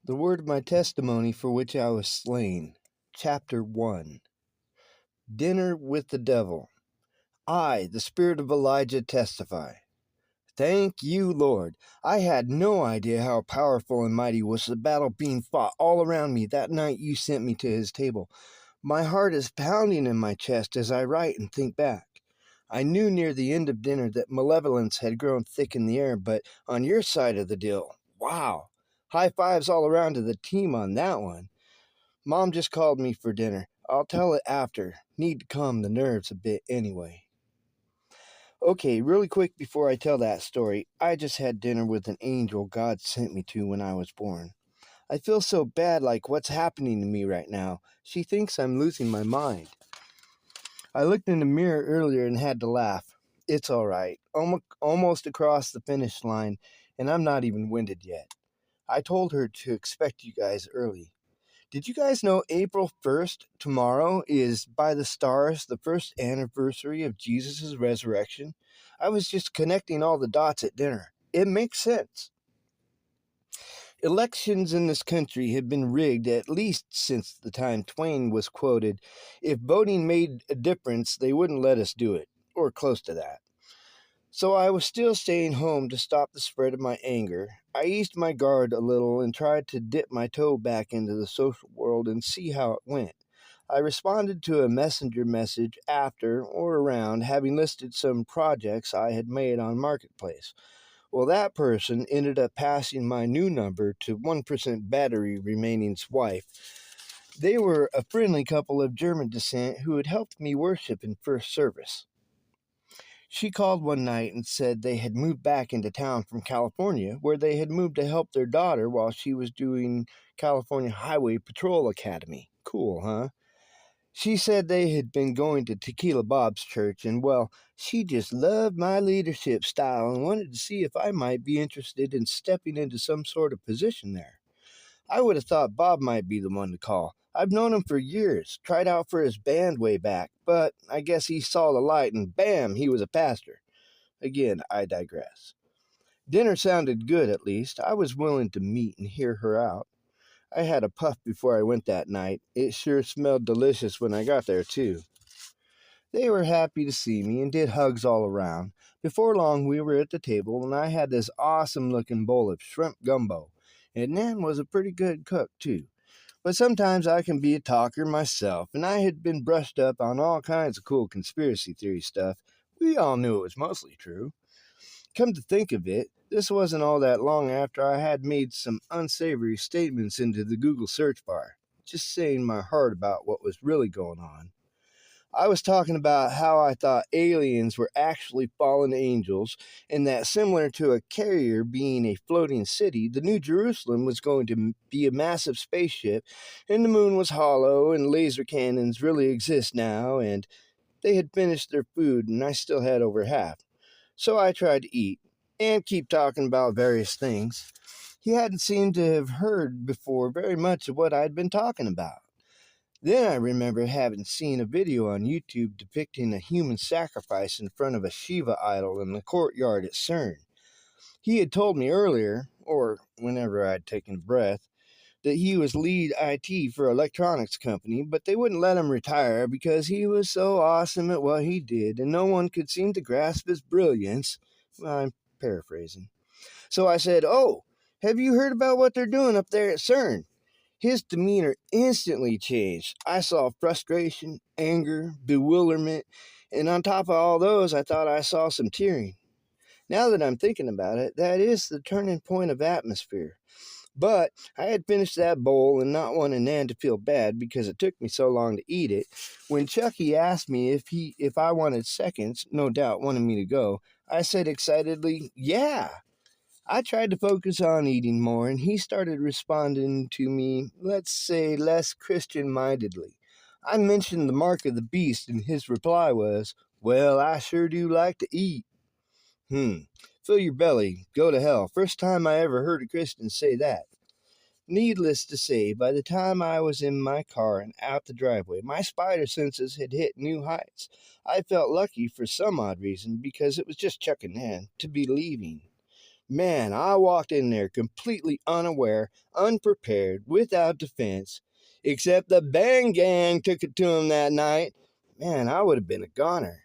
The word of my testimony for which I was slain. Chapter 1. Dinner with the devil. I, the spirit of Elijah, testify. Thank you, Lord. I had no idea how powerful and mighty was the battle being fought all around me that night you sent me to his table. My heart is pounding in my chest as I write and think back. I knew near the end of dinner that malevolence had grown thick in the air, but on your side of the deal, wow. High fives all around to the team on that one. Mom just called me for dinner. I'll tell it after. Need to calm the nerves a bit anyway. Okay, really quick before I tell that story, I just had dinner with an angel God sent me to when I was born. I feel so bad, like what's happening to me right now. She thinks I'm losing my mind. I looked in the mirror earlier and had to laugh. It's all right. Almost across the finish line, and I'm not even winded yet. I told her to expect you guys early. Did you guys know April 1st, tomorrow, is by the stars the first anniversary of Jesus' resurrection? I was just connecting all the dots at dinner. It makes sense. Elections in this country have been rigged at least since the time Twain was quoted. If voting made a difference, they wouldn't let us do it, or close to that. So I was still staying home to stop the spread of my anger. I eased my guard a little and tried to dip my toe back into the social world and see how it went. I responded to a messenger message after or around having listed some projects I had made on Marketplace. Well, that person ended up passing my new number to 1% battery remaining's wife. They were a friendly couple of German descent who had helped me worship in first service. She called one night and said they had moved back into town from California, where they had moved to help their daughter while she was doing California Highway Patrol Academy. Cool, huh? She said they had been going to Tequila Bob's church, and well, she just loved my leadership style and wanted to see if I might be interested in stepping into some sort of position there. I would have thought Bob might be the one to call. I've known him for years, tried out for his band way back, but I guess he saw the light and bam, he was a pastor. Again, I digress. Dinner sounded good, at least. I was willing to meet and hear her out. I had a puff before I went that night. It sure smelled delicious when I got there, too. They were happy to see me and did hugs all around. Before long, we were at the table, and I had this awesome-looking bowl of shrimp gumbo. And Nan was a pretty good cook, too. But sometimes I can be a talker myself, and I had been brushed up on all kinds of cool conspiracy theory stuff. We all knew it was mostly true. Come to think of it, this wasn't all that long after I had made some unsavory statements into the Google search bar, just saying my heart about what was really going on. I was talking about how I thought aliens were actually fallen angels, and that similar to a carrier being a floating city, the New Jerusalem was going to be a massive spaceship, and the moon was hollow, and laser cannons really exist now, and they had finished their food, and I still had over half. So I tried to eat, and keep talking about various things. He hadn't seemed to have heard before very much of what I'd been talking about. Then I remember having seen a video on YouTube depicting a human sacrifice in front of a Shiva idol in the courtyard at CERN. He had told me earlier, or whenever I'd taken a breath, that he was lead IT for an electronics company, but they wouldn't let him retire because he was so awesome at what he did, and no one could seem to grasp his brilliance. Well, I'm paraphrasing. So I said, "Oh, have you heard about what they're doing up there at CERN?" His demeanor instantly changed. I saw frustration, anger, bewilderment, and on top of all those, I thought I saw some tearing. Now that I'm thinking about it, that is the turning point of atmosphere. But I had finished that bowl and not wanting Nan to feel bad because it took me so long to eat it. When Chucky asked me if I wanted seconds, no doubt wanted me to go, I said excitedly, "Yeah." I tried to focus on eating more, and he started responding to me, let's say, less Christian-mindedly. I mentioned the mark of the beast, and his reply was, "Well, I sure do like to eat." Fill your belly, go to hell. First time I ever heard a Christian say that. Needless to say, by the time I was in my car and out the driveway, my spider senses had hit new heights. I felt lucky for some odd reason, because it was just Chuck and Nan, to be leaving. Man, I walked in there completely unaware, unprepared, without defense. Except the bang gang took it to him that night. Man, I would have been a goner.